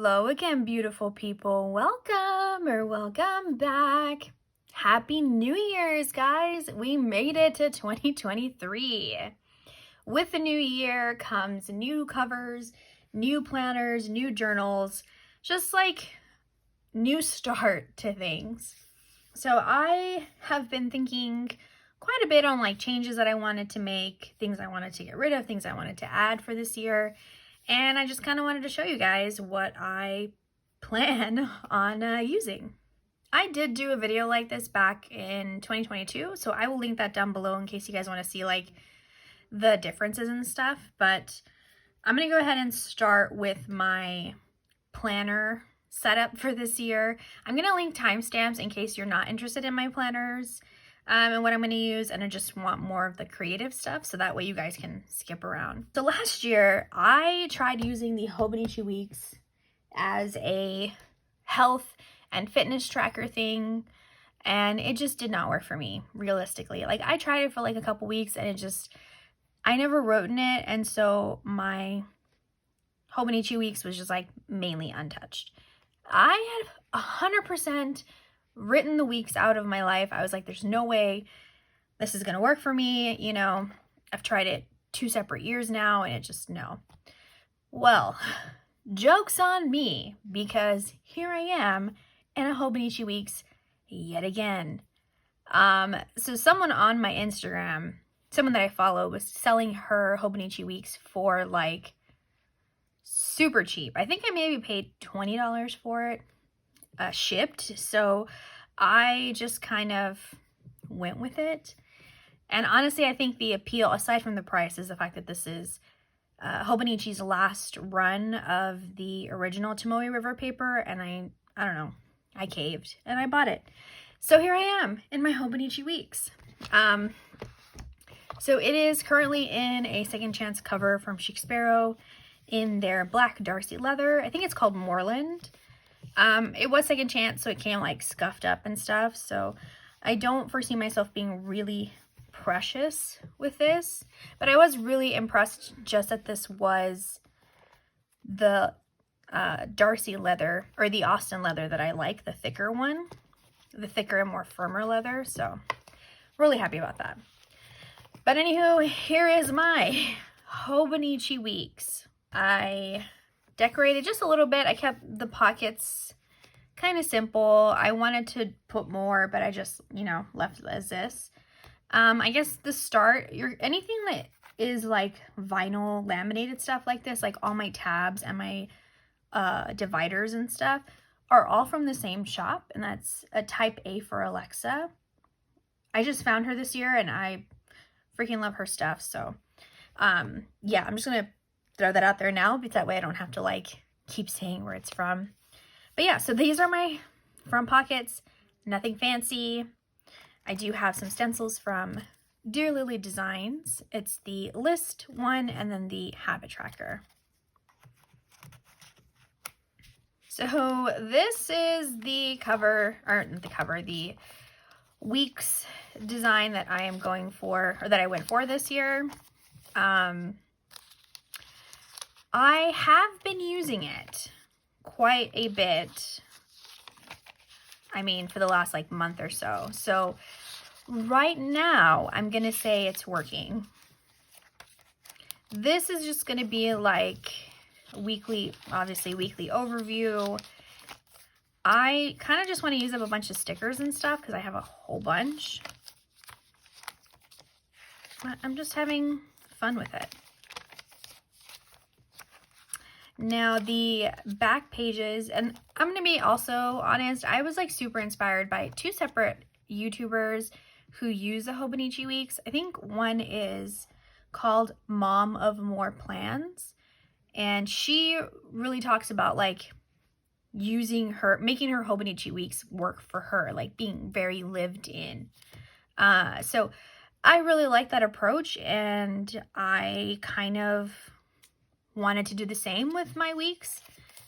Hello again, beautiful people. Welcome back. Happy New Year's, guys. We made it to 2023. With the new year comes new covers, new planners, new journals, just like new start to things. So I have been thinking quite a bit on like changes that I wanted to make, things I wanted to get rid of, things I wanted to add for this year. And I just kind of wanted to show you guys what I plan on using. I did do a video like this back in 2022, so I will link that down below in case you guys want to see like the differences and stuff. But I'm going to go ahead and start with my planner setup for this year. I'm going to link timestamps in case you're not interested in my planners and what I'm going to use, and I just want more of the creative stuff so that way you guys can skip around. So last year I tried using the Hobonichi Weeks as a health and fitness tracker thing, and it just did not work for me realistically. Like I tried it for like a couple weeks and I never wrote in it, and so my Hobonichi Weeks was just like mainly untouched. I had 100% written the weeks out of my life. I was like, there's no way this is gonna work for me. You know, I've tried it 2 separate years now and it just, no. Well, joke's on me, because here I am in a Hobonichi Weeks yet again. So someone on my Instagram, someone that I follow, was selling her Hobonichi Weeks for like super cheap. I think I maybe paid $20 for it. Shipped, so I just kind of went with it. And honestly, I think the appeal, aside from the price, is the fact that this is Hobonichi's last run of the original Tomoe River paper, and I don't know, I caved and I bought it. So here I am in my Hobonichi Weeks. So it is currently in a second chance cover from Chic Sparrow in their black Darcy leather. I think it's called Moreland. It was second chance, so it came like scuffed up and stuff, so I don't foresee myself being really precious with this, but I was really impressed just that this was the Darcy leather, or the Austin leather that I like, the thicker one, the thicker and more firmer leather, so really happy about that. But anywho, here is my Hobonichi Weeks. I decorated just a little bit. I kept the pockets kind of simple. I wanted to put more, but I just, you know, left it as this. I guess the start, anything that is like vinyl laminated stuff like this, like all my tabs and my dividers and stuff are all from the same shop, and that's a Type A for Alexa. I just found her this year and I freaking love her stuff. So yeah, I'm just gonna throw that out there now, because that way I don't have to like keep saying where it's from. But yeah, so these are my front pockets, nothing fancy. I do have some stencils from Dear Lily Designs. It's the list one and then the habit tracker. So this is the cover, or the cover, the Weeks design that I am going for, or that I went for this year. I have been using it quite a bit. I mean, for the last like month or so. So right now, I'm going to say it's working. This is just going to be like weekly, obviously weekly overview. I kind of just want to use up a bunch of stickers and stuff because I have a whole bunch. But I'm just having fun with it. Now the back pages, and I'm going to be also honest, I was like super inspired by 2 separate YouTubers who use the Hobonichi Weeks. I think one is called Mom of More Plans, and she really talks about like making her Hobonichi Weeks work for her, like being very lived in. So I really like that approach, and I kind of wanted to do the same with my weeks.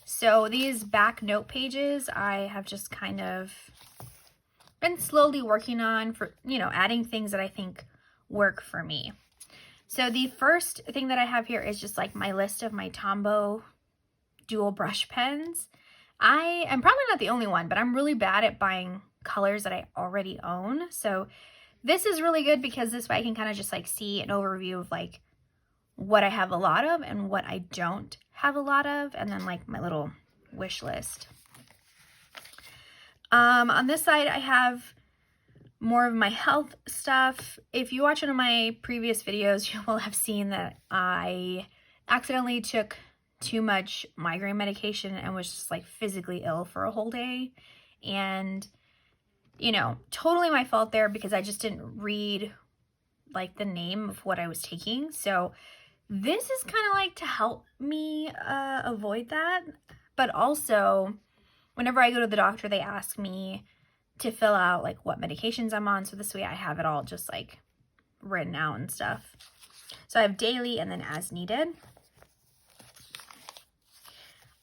So these back note pages I have just kind of been slowly working on for, you know, adding things that I think work for me. So the first thing that I have here is just like my list of my Tombow dual brush pens. I am probably not the only one, but I'm really bad at buying colors that I already own. So this is really good because this way I can kind of just like see an overview of like what I have a lot of and what I don't have a lot of, and then like my little wish list. On this side, I have more of my health stuff. If you watch one of my previous videos, you will have seen that I accidentally took too much migraine medication and was just like physically ill for a whole day. And, you know, totally my fault there because I just didn't read like the name of what I was taking. So this is kind of like to help me avoid that. But also, whenever I go to the doctor, they ask me to fill out like what medications I'm on. So this way I have it all just like written out and stuff. So I have daily and then as needed.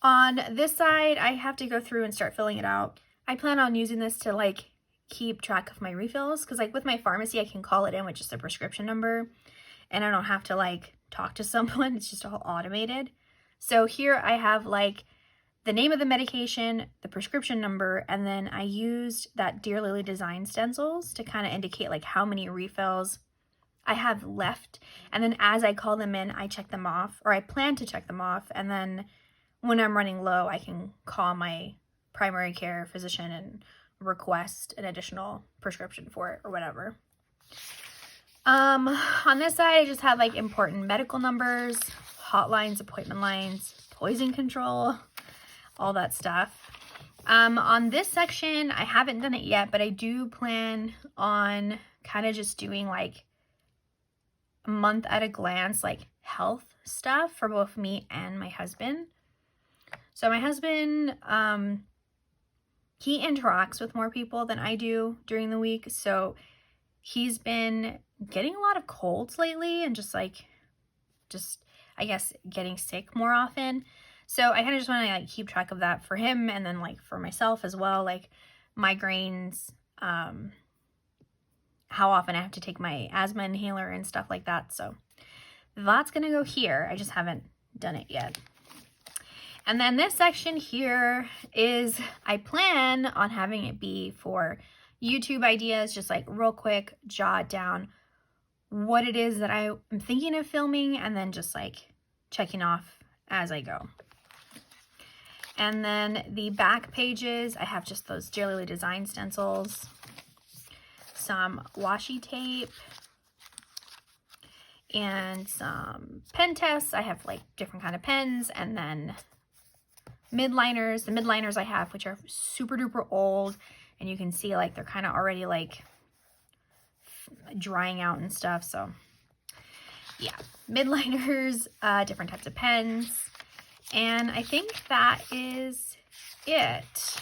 On this side, I have to go through and start filling it out. I plan on using this to like keep track of my refills, because like with my pharmacy, I can call it in with just a prescription number and I don't have to like talk to someone. It's just all automated. So here I have like the name of the medication, the prescription number, and then I used that Dear Lily design stencils to kind of indicate like how many refills I have left. And then as I call them in, I check them off, or I plan to check them off. And then when I'm running low, I can call my primary care physician and request an additional prescription for it or whatever. On this side, I just have like important medical numbers, hotlines, appointment lines, poison control, all that stuff. On this section, I haven't done it yet, but I do plan on kind of just doing like a month at a glance, like health stuff for both me and my husband. So my husband, he interacts with more people than I do during the week. So he's been getting a lot of colds lately and just I guess getting sick more often. So I kind of just want to like keep track of that for him, and then like for myself as well, like migraines, how often I have to take my asthma inhaler and stuff like that. So that's going to go here. I just haven't done it yet. And then this section here is, I plan on having it be for YouTube ideas, just like real quick, jot down what it is that I am thinking of filming and then just like checking off as I go. And then the back pages, I have just those Dear Lily design stencils, some washi tape, and some pen tests. I have like different kind of pens, and then midliners. The midliners I have, which are super duper old, and you can see like they're kind of already like drying out and stuff. So yeah, midliners, different types of pens. And I think that is it.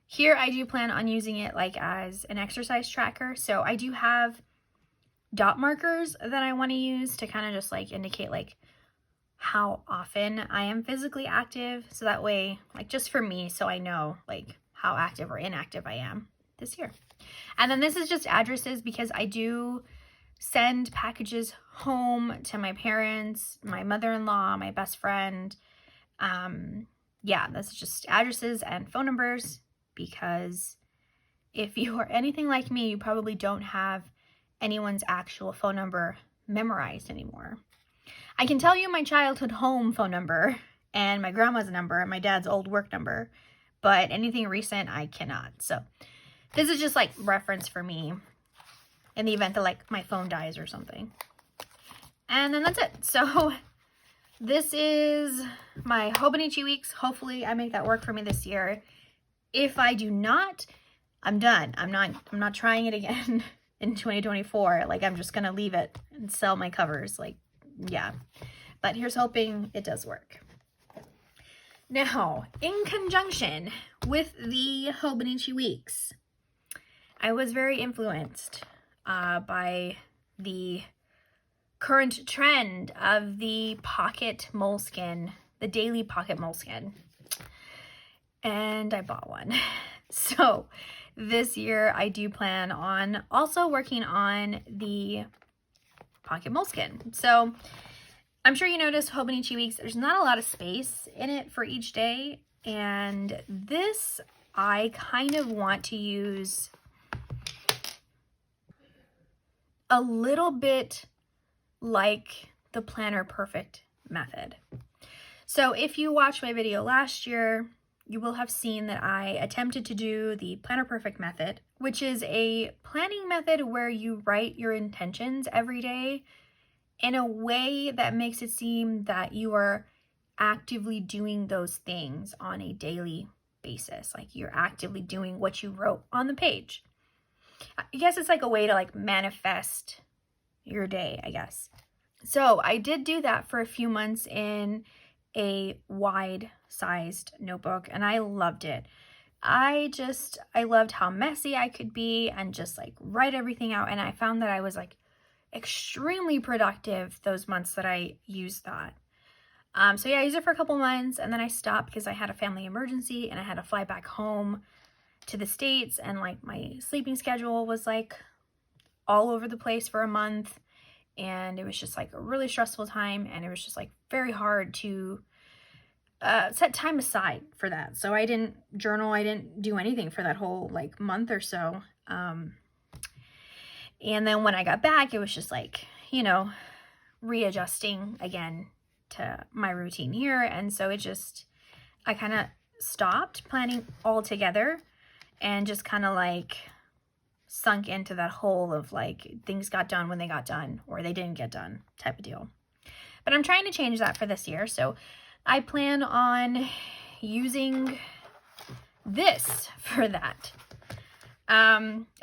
Here I do plan on using it like as an exercise tracker. So I do have dot markers that I want to use to kind of just like indicate like how often I am physically active. So that way, like just for me, so I know like how active or inactive I am this year. And then this is just addresses, because I do send packages home to my parents, my mother-in-law, my best friend. Yeah, this is just addresses and phone numbers, because if you are anything like me, you probably don't have anyone's actual phone number memorized anymore. I can tell you my childhood home phone number and my grandma's number and my dad's old work number, but anything recent I cannot. So this is just like reference for me in the event that like my phone dies or something. And then that's it. So this is my Hobonichi weeks. Hopefully I make that work for me this year. If I do not, I'm done. I'm not trying it again in 2024. Like, I'm just gonna leave it and sell my covers. Like, yeah. But here's hoping it does work. Now, in conjunction with the Hobonichi weeks, I was very influenced by the current trend of the pocket Moleskine, the daily pocket Moleskine. And I bought one. So this year I do plan on also working on the pocket Moleskine. So I'm sure you noticed Hobonichi weeks, there's not a lot of space in it for each day. And this, I kind of want to use a little bit like the Planner Perfect method. So if you watched my video last year, you will have seen that I attempted to do the Planner Perfect method, which is a planning method where you write your intentions every day in a way that makes it seem that you are actively doing those things on a daily basis. Like you're actively doing what you wrote on the page. I guess it's like a way to like manifest your day, I guess. So I did do that for a few months in a wide sized notebook, and I loved it. I loved how messy I could be and just like write everything out. And I found that I was like extremely productive those months that I used that. So yeah, I used it for a couple months, and then I stopped because I had a family emergency and I had to fly back home to the States, and like my sleeping schedule was like all over the place for a month, and it was just like a really stressful time, and it was just like very hard to set time aside for that. So I didn't journal, I didn't do anything for that whole like month or so. And then when I got back, it was just like, you know, readjusting again to my routine here. And so I kind of stopped planning altogether and just kind of like sunk into that hole of like things got done when they got done or they didn't get done type of deal. But I'm trying to change that for this year. So I plan on using this for that.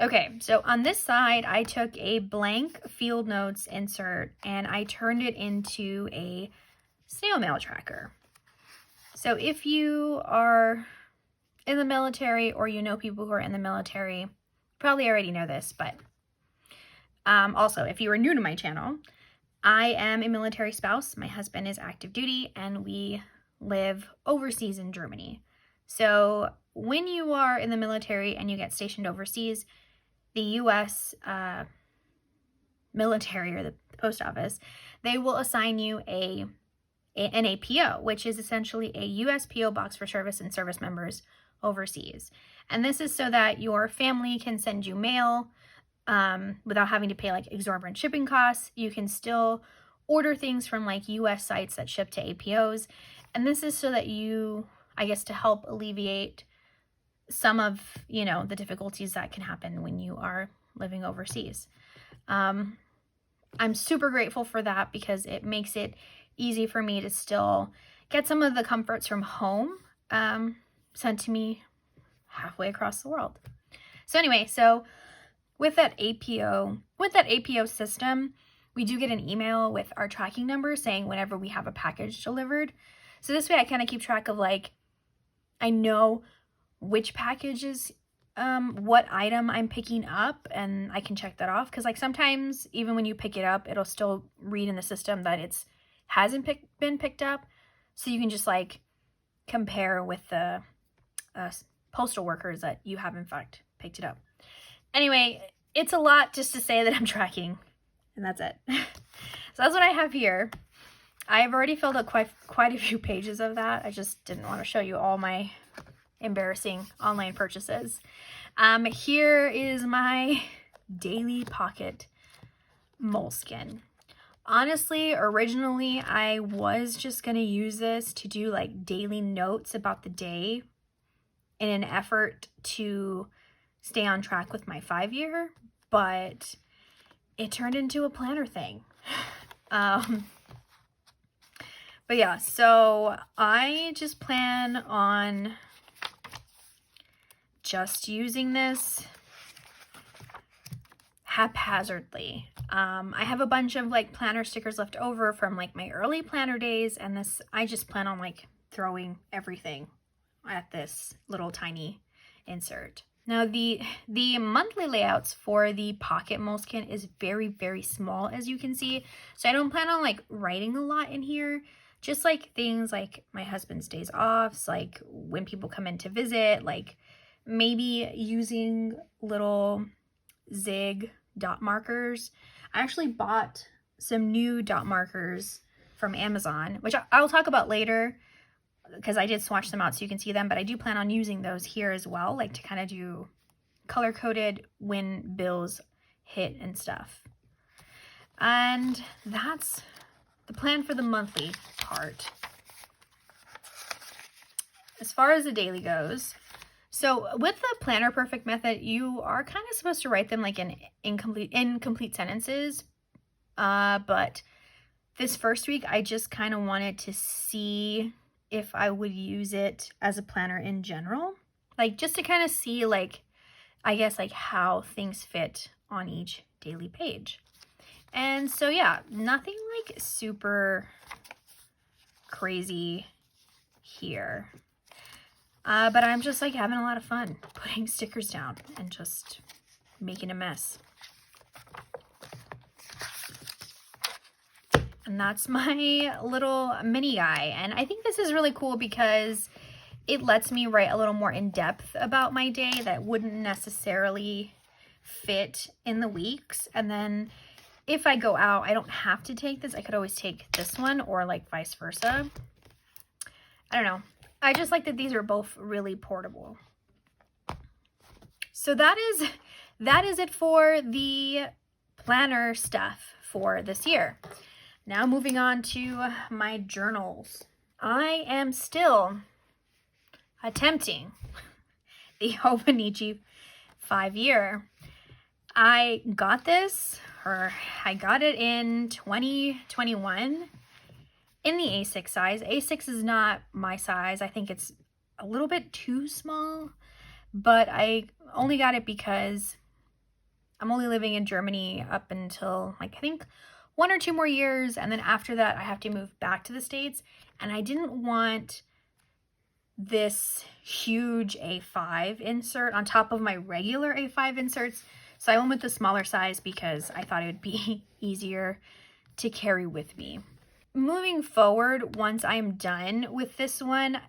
Okay, so on this side, I took a blank field notes insert and I turned it into a snail mail tracker. So if you are in the military or you know people who are in the military, probably already know this, but also if you are new to my channel, I am a military spouse. My husband is active duty and we live overseas in Germany. So when you are in the military and you get stationed overseas, the U.S. Military or the post office, they will assign you an APO, which is essentially a U.S. PO box for service and service members overseas. And this is so that your family can send you mail without having to pay like exorbitant shipping costs. You can still order things from like U.S. sites that ship to APOs. And this is so that you, I guess, to help alleviate some of, you know, the difficulties that can happen when you are living overseas. I'm super grateful for that because it makes it easy for me to still get some of the comforts from home sent to me halfway across the world. So anyway, so with that APO system, we do get an email with our tracking number saying whenever we have a package delivered. So this way I kind of keep track of like, I know which packages, what item I'm picking up, and I can check that off. Because like sometimes even when you pick it up, it'll still read in the system that it's hasn't been picked up. So you can just like compare with the postal workers that you have in fact picked it up. Anyway, it's a lot just to say that I'm tracking, and that's it. So that's what I have here. I've already filled up quite a few pages of that. I just didn't want to show you all my embarrassing online purchases. Here is my daily pocket Moleskine. Honestly, originally I was just going to use this to do like daily notes about the day in an effort to stay on track with my 5-year, but it turned into a planner thing. But yeah, so I just plan on just using this haphazardly. I have a bunch of like planner stickers left over from like my early planner days, and this, I just plan on like throwing everything at this little tiny insert. Now the monthly layouts for the pocket Moleskine is very, very small, as you can see. So I don't plan on like writing a lot in here. Just like things like my husband's days off, like when people come in to visit, like maybe using little zig dot markers. I actually bought some new dot markers from Amazon, which I'll talk about later because I did swatch them out so you can see them, but I do plan on using those here as well, like to kind of do color-coded when bills hit and stuff. And that's the plan for the monthly part. As far as the daily goes, so with the Planner Perfect method, you are kind of supposed to write them like in incomplete sentences. But this first week, I just kind of wanted to see if I would use it as a planner in general. Like just to kind of see like, I guess like how things fit on each daily page. And so yeah, nothing like super crazy here. But I'm just like having a lot of fun putting stickers down and just making a mess. And that's my little mini guy. And I think this is really cool because it lets me write a little more in depth about my day that wouldn't necessarily fit in the weeks. And then if I go out, I don't have to take this. I could always take this one or like vice versa. I don't know. I just like that these are both really portable. So that is it for the planner stuff for this year. Now moving on to my journals. I am still attempting the Hobonichi 5-year. I got this, or I got it in 2021. In the A6 size. A6 is not my size. I think it's a little bit too small, but I only got it because I'm only living in Germany up until like I think 1 or 2 more years, and then after that I have to move back to the States, and I didn't want this huge A5 insert on top of my regular A5 inserts, so I went with the smaller size because I thought it would be easier to carry with me. Moving forward, once I'm done with this one,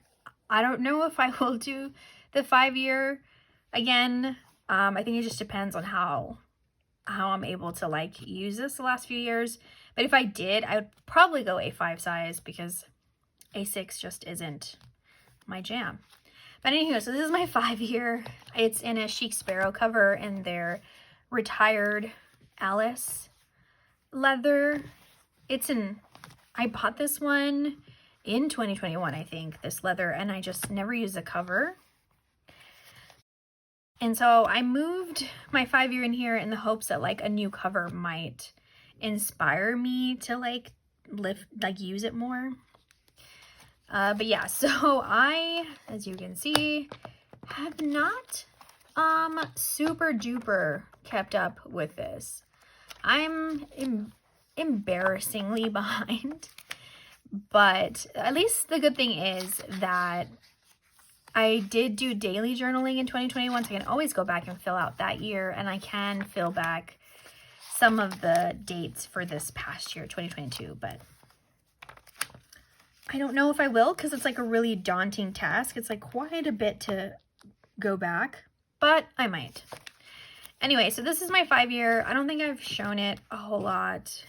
I don't know if I will do the 5-year again. I think it just depends on how I'm able to like use this the last few years. But if I did, I would probably go A5 size because A6 just isn't my jam. But anyway, so this is my 5-year. It's in a Chic Sparrow cover in their Retired Alice leather. I bought this one in 2021, I think, this leather, and I just never used the cover. And so I moved my 5-year in here in the hopes that like a new cover might inspire me to like use it more. But yeah, so I, as you can see, have not super duper kept up with this. I'm embarrassingly behind, but at least the good thing is that I did do daily journaling in 2021, so I can always go back and fill out that year, and I can fill back some of the dates for this past year, 2022, but I don't know if I will because it's like a really daunting task. It's like quite a bit to go back, but I might. Anyway, so this is my 5-year. I don't think I've shown it a whole lot.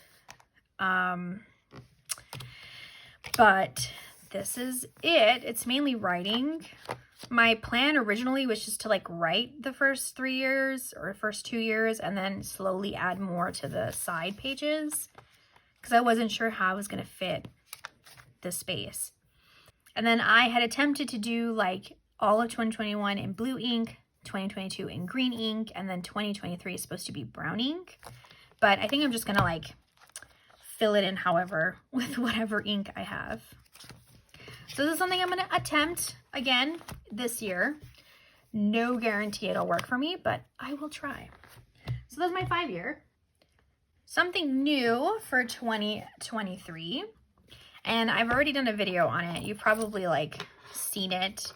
But this is it. It's mainly writing. My plan originally was just to like write the first 3 years or first 2 years and then slowly add more to the side pages because I wasn't sure how I was going to fit the space. And then I had attempted to do like all of 2021 in blue ink, 2022 in green ink, and then 2023 is supposed to be brown ink. But I think I'm just going to like fill it in however with whatever ink I have. So this is something I'm going to attempt again this year. No guarantee it'll work for me, but I will try. So that's my 5-year. Something new for 2023. And I've already done a video on it. You've probably like seen it.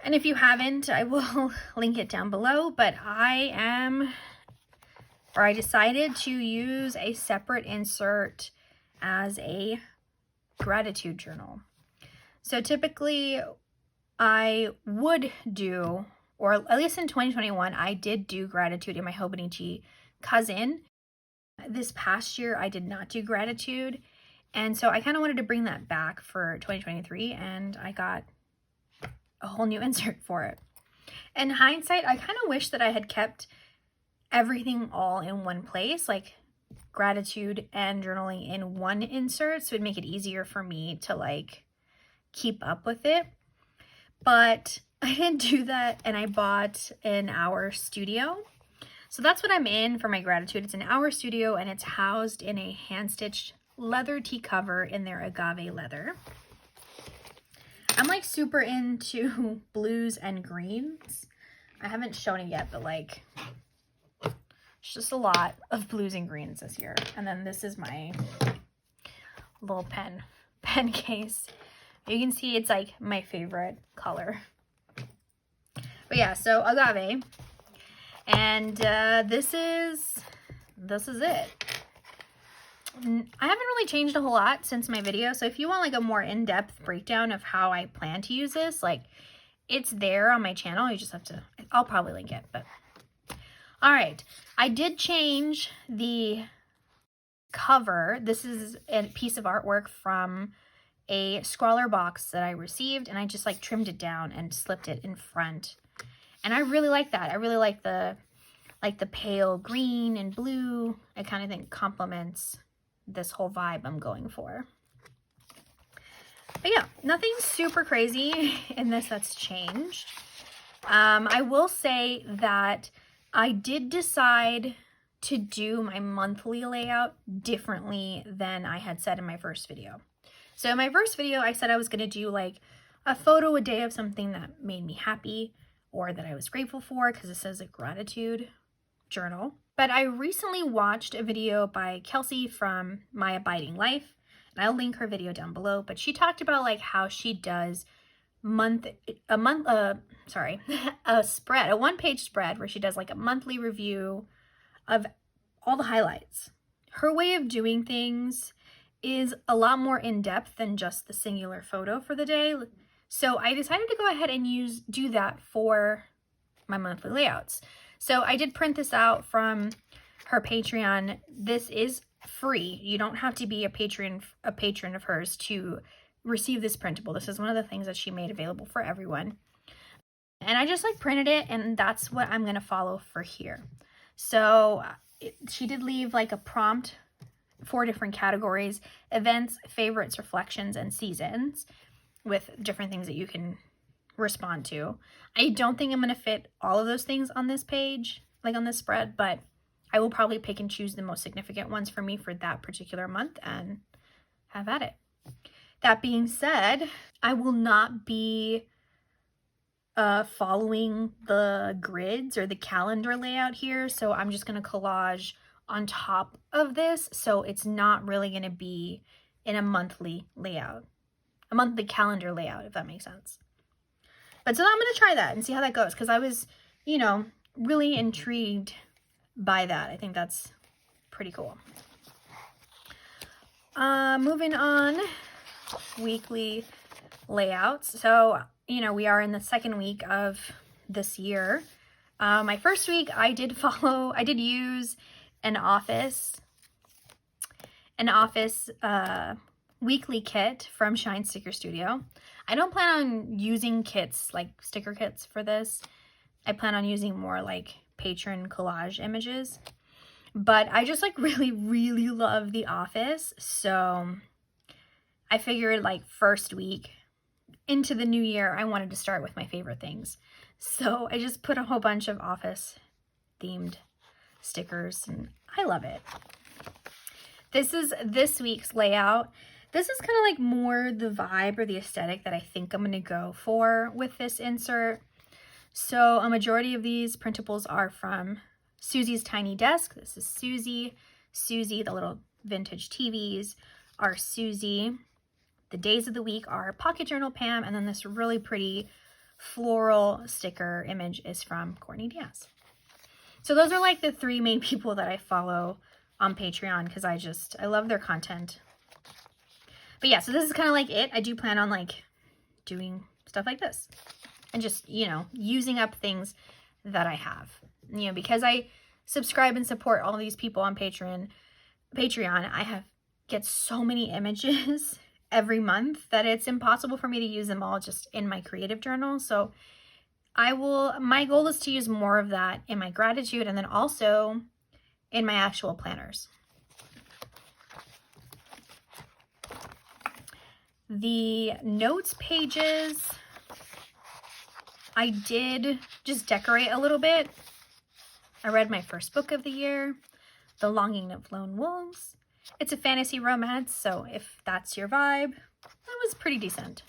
And if you haven't, I will link it down below. But I decided to use a separate insert as a gratitude journal. So typically I would do, or at least in 2021, I did do gratitude in my Hobonichi cousin. This past year, I did not do gratitude. And so I kind of wanted to bring that back for 2023, and I got a whole new insert for it. In hindsight, I kind of wish that I had kept everything all in one place, like gratitude and journaling in one insert, so it'd make it easier for me to like keep up with it. But I didn't do that, and I bought an Hour Studio. So that's what I'm in for my gratitude. It's an Hour Studio, and it's housed in a hand-stitched leather tea cover in their agave leather. I'm like super into blues and greens. I haven't shown it yet, but like it's just a lot of blues and greens this year. And then this is my little pen case. You can see it's like my favorite color. But yeah, so agave. And this is it. I haven't really changed a whole lot since my video, so if you want like a more in-depth breakdown of how I plan to use this, like it's there on my channel. You just have to, I'll probably link it, but all right. I did change the cover. This is a piece of artwork from a Scrawler box that I received, and I just like trimmed it down and slipped it in front. And I really like that. I really like the pale green and blue. I kind of think complements this whole vibe I'm going for. But yeah, nothing super crazy in this that's changed. I will say that I did decide to do my monthly layout differently than I had said in my first video. So in my first video, I said I was going to do like a photo a day of something that made me happy or that I was grateful for, because it says a gratitude journal. But I recently watched a video by Kelsey from My Abiding Life, and I'll link her video down below, but she talked about like how she does a one-page spread where she does like a monthly review of all the highlights. Her way of doing things is a lot more in-depth than just the singular photo for the day. So I decided to go ahead and do that for my monthly layouts. So I did print this out from her Patreon. This is free. You don't have to be a patron of hers to receive this printable. This is one of the things that she made available for everyone. And I just like printed it, and that's what I'm going to follow for here. So she did leave like a prompt, 4 different categories: events, favorites, reflections, and seasons, with different things that you can respond to. I don't think I'm going to fit all of those things on this page, like on this spread, but I will probably pick and choose the most significant ones for me for that particular month and have at it. That being said, I will not be following the grids or the calendar layout here, so I'm just going to collage on top of this, so it's not really going to be in a monthly layout, a monthly calendar layout, if that makes sense. But so I'm going to try that and see how that goes, because I was, you know, really intrigued by that. I think that's pretty cool. Moving on, weekly layouts. So, you know, we are in the second week of this year. My first week, I did use an office weekly kit from Shine Sticker Studio. I don't plan on using kits, like sticker kits for this. I plan on using more like patron collage images. But I just like really, really love The Office. So I figured like first week into the new year, I wanted to start with my favorite things. So I just put a whole bunch of Office themed stickers, and I love it. This is this week's layout. This is kind of like more the vibe or the aesthetic that I think I'm going to go for with this insert. So a majority of these printables are from Susie's Tiny Desk. This is Susie. Susie, the little vintage TVs are Susie. The days of the week are Pocket Journal Pam, and then this really pretty floral sticker image is from Courtney Diaz. So those are like the 3 main people that I follow on Patreon, because I love their content. But yeah, so this is kind of like it. I do plan on like doing stuff like this and just, you know, using up things that I have, you know, because I subscribe and support all of these people on Patreon. I have get so many images every month that it's impossible for me to use them all just in my creative journal. So my goal is to use more of that in my gratitude and then also in my actual planners. The notes pages, I did just decorate a little bit. I read my first book of the year, The Longing of Lone Wolves. It's a fantasy romance, so if that's your vibe, that was pretty decent.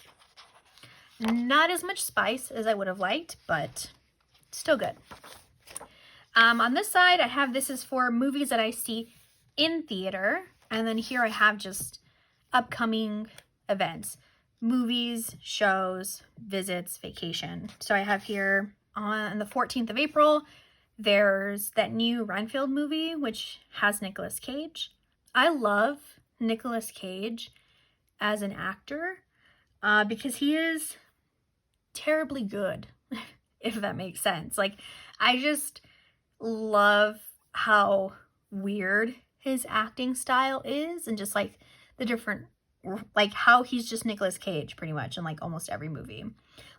Not as much spice as I would have liked, but still good. On this side, I have, this is for movies that I see in theater. And then here I have just upcoming events, movies, shows, visits, vacation. So I have here on the 14th of April, there's that new Renfield movie, which has Nicolas Cage. I love Nicolas Cage as an actor because he is terribly good, if that makes sense. Like, I just love how weird his acting style is and just like the different, like how he's just Nicolas Cage pretty much in like almost every movie.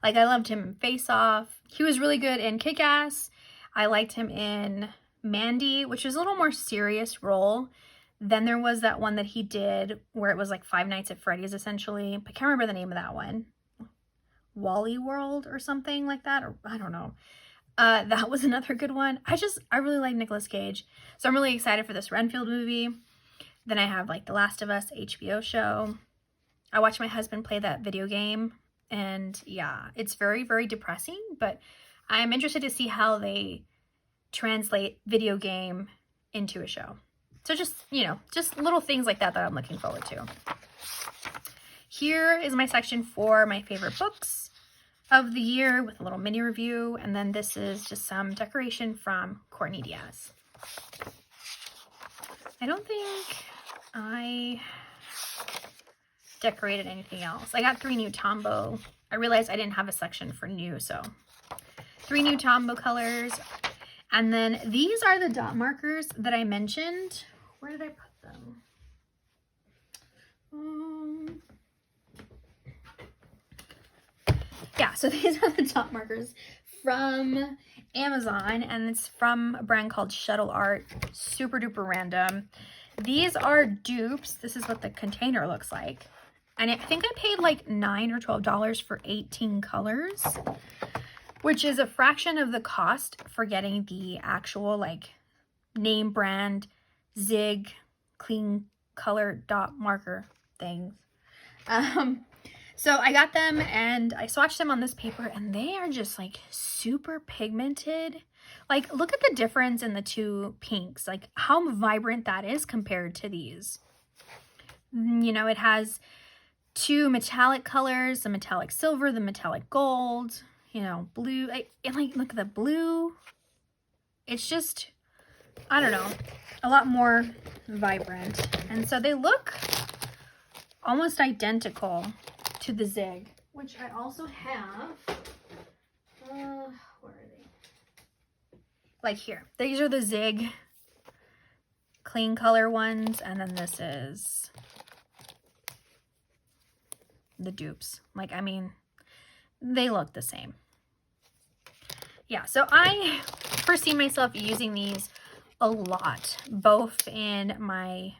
Like, I loved him in Face Off. He was really good in Kick-Ass. I liked him in Mandy, which was a little more serious role. Then there was that one that he did where it was like Five Nights at Freddy's essentially. I can't remember the name of that one. Wally World or something like that, or I don't know. That was another good one. I really like Nicolas Cage. So I'm really excited for this Renfield movie. Then I have like The Last of Us HBO show. I watched my husband play that video game, and yeah, it's very, very depressing, but I'm interested to see how they translate video game into a show. So just, you know, just little things like that I'm looking forward to. Here is my section for my favorite books of the year with a little mini review. And then this is just some decoration from Courtney Diaz. I don't think I decorated anything else. I got 3 new Tombow. I realized I didn't have a section for new, so 3 new Tombow colors. And then these are the dot markers that I mentioned. Where did I put them? Yeah, so these are the dot markers from Amazon, and it's from a brand called Shuttle Art. Super duper random. These are dupes. This is what the container looks like. And I think I paid like $9 or $12 for 18 colors, which is a fraction of the cost for getting the actual like name brand zig clean color dot marker things. So I got them and I swatched them on this paper, and they are just like super pigmented. Like, look at the difference in the 2 pinks, like how vibrant that is compared to these. You know, it has 2 metallic colors, the metallic silver, the metallic gold, you know, blue. And like, look at the blue. It's just, I don't know, a lot more vibrant. And so they look almost identical to the zig, which I also have. Where are they? Like here. These are the zig clean color ones, and then this is the dupes. Like, I mean, they look the same. Yeah, so I foresee myself using these a lot, both in my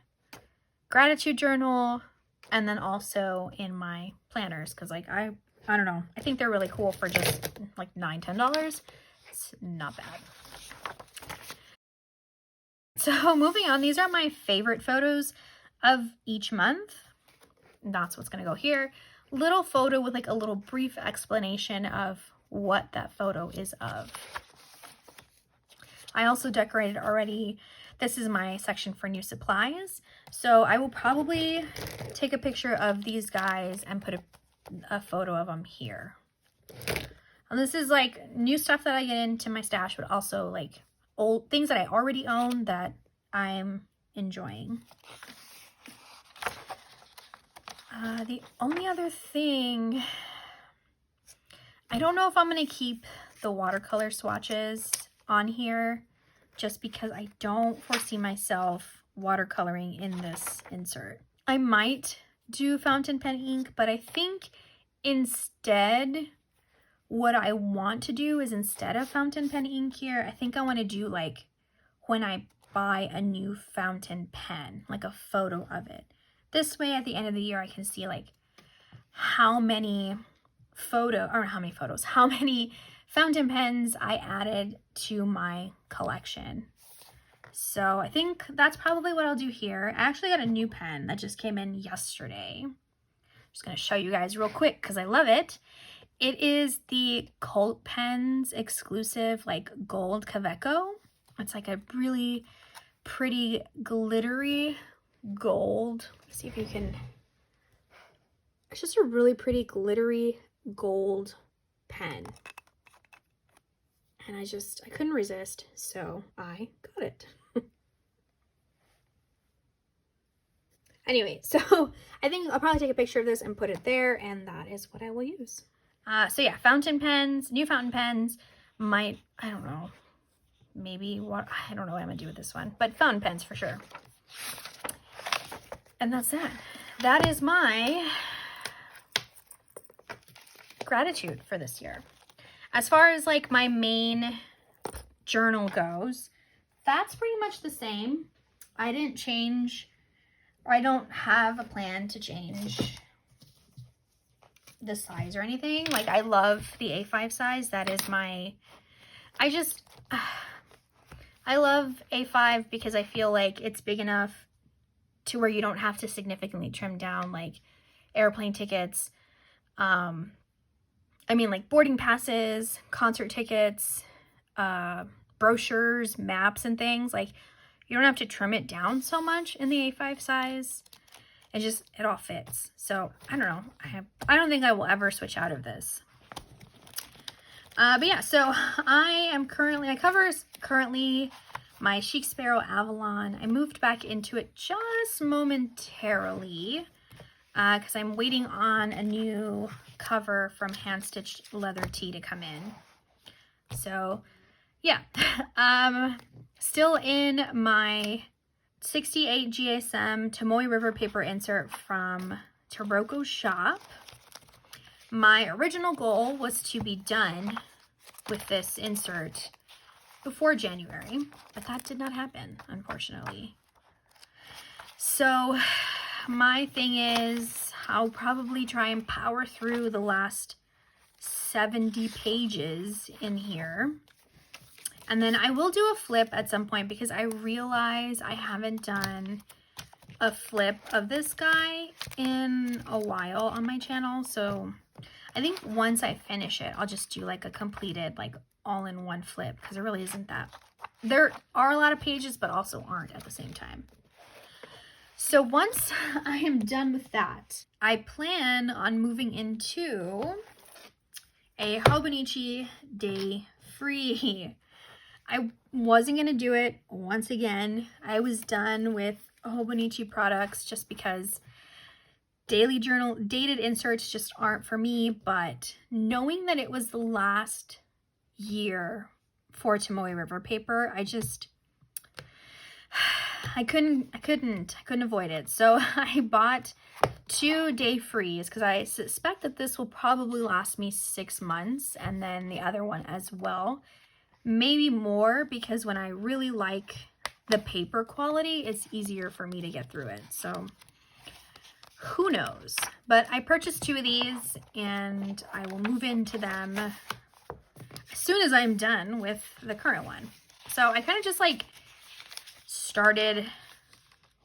gratitude journal and then also in my planners, because like I don't know, I think they're really cool for just like $9-10. It's not bad. So moving on, these are my favorite photos of each month. That's what's gonna go here. Little photo with like a little brief explanation of what that photo is of. I also decorated already. This is my section for new supplies. So I will probably take a picture of these guys and put a photo of them here. And this is like new stuff that I get into my stash, but also like old things that I already own that I'm enjoying. The only other thing, I don't know if I'm going to keep the watercolor swatches on here, just because I don't foresee myself watercoloring in this insert. I might do fountain pen ink, but I think instead what I want to do is, instead of fountain pen ink here, I think I want to do like when I buy a new fountain pen, like a photo of it. This way at the end of the year I can see like how many fountain pens I added to my collection. So I think that's probably what I'll do here. I actually got a new pen that just came in yesterday. I'm just going to show you guys real quick because I love it. It is the Cult Pens exclusive like gold Kaweco. It's like a really pretty glittery gold. Let's see if you can. It's just a really pretty glittery gold pen. And I couldn't resist, so I got it. Anyway, so I think I'll probably take a picture of this and put it there, and that is what I will use. So yeah, fountain pens, new fountain pens, I don't know, maybe I don't know what I'm gonna do with this one, but fountain pens for sure. And that's that. That is my gratitude for this year. As far as like my main journal goes, that's pretty much the same. I didn't change, or I don't have a plan to change the size or anything. Like, I love the A5 size. That is my, I love A5 because I feel like it's big enough to where you don't have to significantly trim down like airplane tickets, like boarding passes, concert tickets, brochures, maps and things. Like, you don't have to trim it down so much in the A5 size. It all fits. So I don't know. I don't think I will ever switch out of this. But yeah, so my cover is currently my Chic Sparrow Avalon. I moved back into it just momentarily because I'm waiting on a new cover from Hand Stitched Leather Tea to come in. So yeah, still in my 68 GSM Tomoe River paper insert from Taroko Shop. My original goal was to be done with this insert before January, but that did not happen, unfortunately. So my thing is, I'll probably try and power through the last 70 pages in here. And then I will do a flip at some point because I realize I haven't done a flip of this guy in a while on my channel. So I think once I finish it, I'll just do like a completed, like all-in-one flip, because there really isn't that. There are a lot of pages, but also aren't at the same time. So once I am done with that, I plan on moving into a Hobonichi day free. I wasn't going to do it once again. I was done with Hobonichi products just because daily journal dated inserts just aren't for me. But knowing that it was the last year for Tomoe River paper, I couldn't avoid it. So I bought 2 day frees because I suspect that this will probably last me 6 months, and then the other one as well. Maybe more, because when I really like the paper quality, it's easier for me to get through it. So who knows? But I purchased 2 of these and I will move into them as soon as I'm done with the current one. So I kind of just like started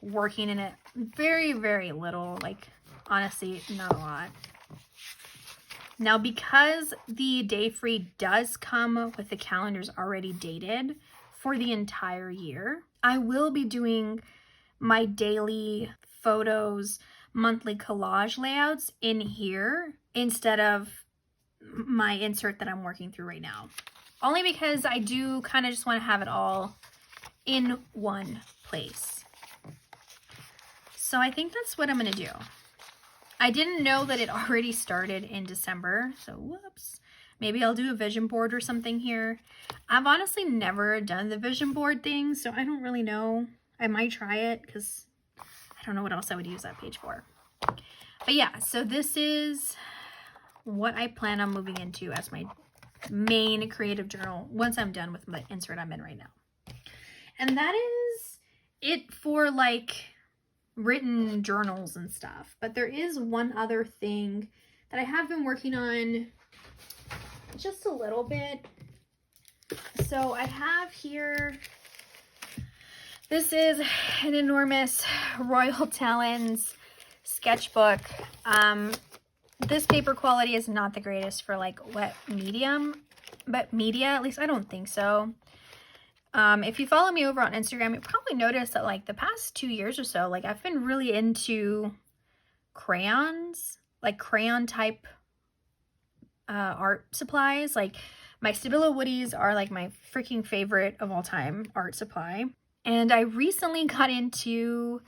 working in it very, very little, like honestly, not a lot. Now, because the day free does come with the calendars already dated for the entire year, I will be doing my daily photos, monthly collage layouts in here instead of my insert that I'm working through right now. Only because I do kind of just want to have it all in one place. So I think that's what I'm going to do. I didn't know that it already started in December, so whoops. Maybe I'll do a vision board or something here. I've honestly never done the vision board thing, so I don't really know. I might try it because I don't know what else I would use that page for. But yeah, so this is what I plan on moving into as my main creative journal once I'm done with the insert I'm in right now. And that is it for like written journals and stuff. But there is one other thing that I have been working on just a little bit. So I have here, this is an enormous Royal Talens sketchbook. This paper quality is not the greatest for like wet medium, but media, at least I don't think so. If you follow me over on Instagram, you probably noticed that like the past 2 years or so, like I've been really into crayons, like crayon type art supplies. Like my Stabilo Woodies are like my freaking favorite of all time art supply. And I recently got into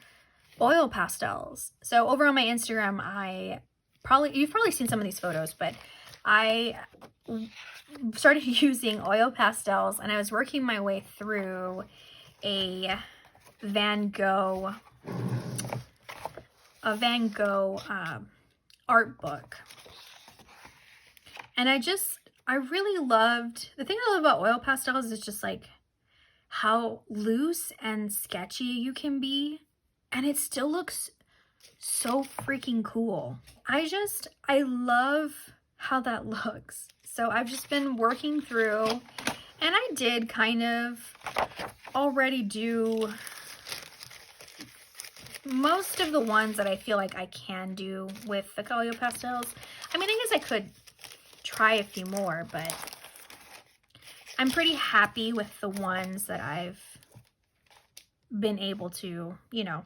oil pastels. So over on my Instagram, you've probably seen some of these photos, but I started using oil pastels and I was working my way through a Van Gogh art book. And I really loved, the thing I love about oil pastels is just like how loose and sketchy you can be, and it still looks so freaking cool. I love how that looks. So I've just been working through, and I did kind of already do most of the ones that I feel like I can do with the oil pastels. I mean, I guess I could try a few more, but I'm pretty happy with the ones that I've been able to, you know,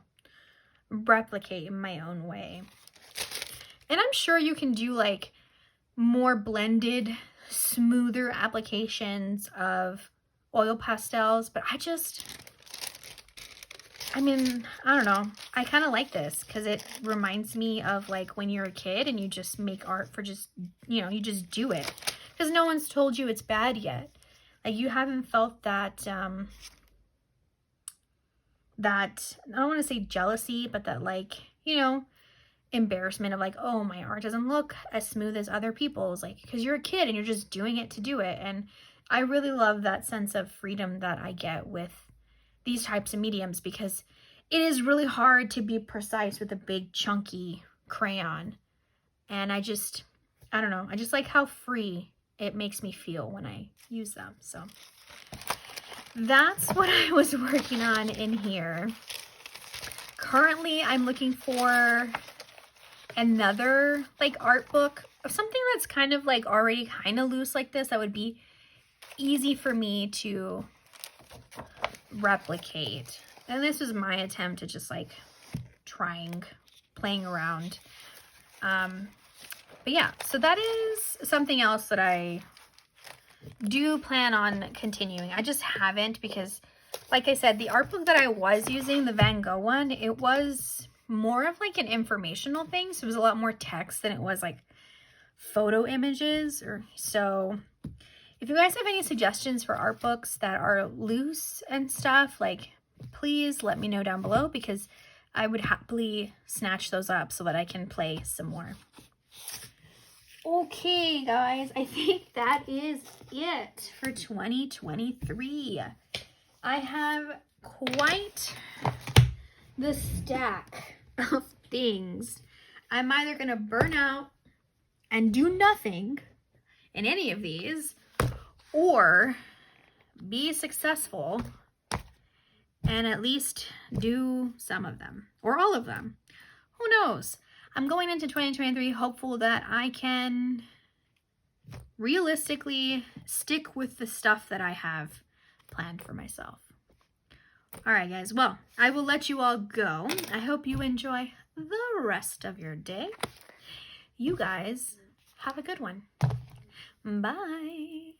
replicate in my own way. And I'm sure you can do like more blended, smoother applications of oil pastels, but I don't know. I kind of like this because it reminds me of like when you're a kid and you just make art for just, you know, you just do it because no one's told you it's bad yet. Like you haven't felt that, that, I don't want to say jealousy, but that like, you know, embarrassment of like, oh, my art doesn't look as smooth as other people's, like, because you're a kid and you're just doing it to do it. And I really love that sense of freedom that I get with these types of mediums because it is really hard to be precise with a big chunky crayon. And I don't know, I just like how free it makes me feel when I use them. So that's what I was working on in here. Currently, I'm looking for another like art book of something that's kind of like already kind of loose like this that would be easy for me to replicate. And this was my attempt at just like playing around. But yeah, so that is something else that I do plan on continuing. I just haven't because, like I said, the art book that I was using, the Van Gogh one, it was more of like an informational thing. So it was a lot more text than it was like photo images. So if you guys have any suggestions for art books that are loose and stuff, like please let me know down below because I would happily snatch those up so that I can play some more. Okay, guys, I think that is it for 2023. I have quite the stack of things. I'm either going to burn out and do nothing in any of these, or be successful and at least do some of them or all of them. Who knows? I'm going into 2023 hopeful that I can realistically stick with the stuff that I have planned for myself. All right, guys. Well, I will let you all go. I hope you enjoy the rest of your day. You guys have a good one. Bye.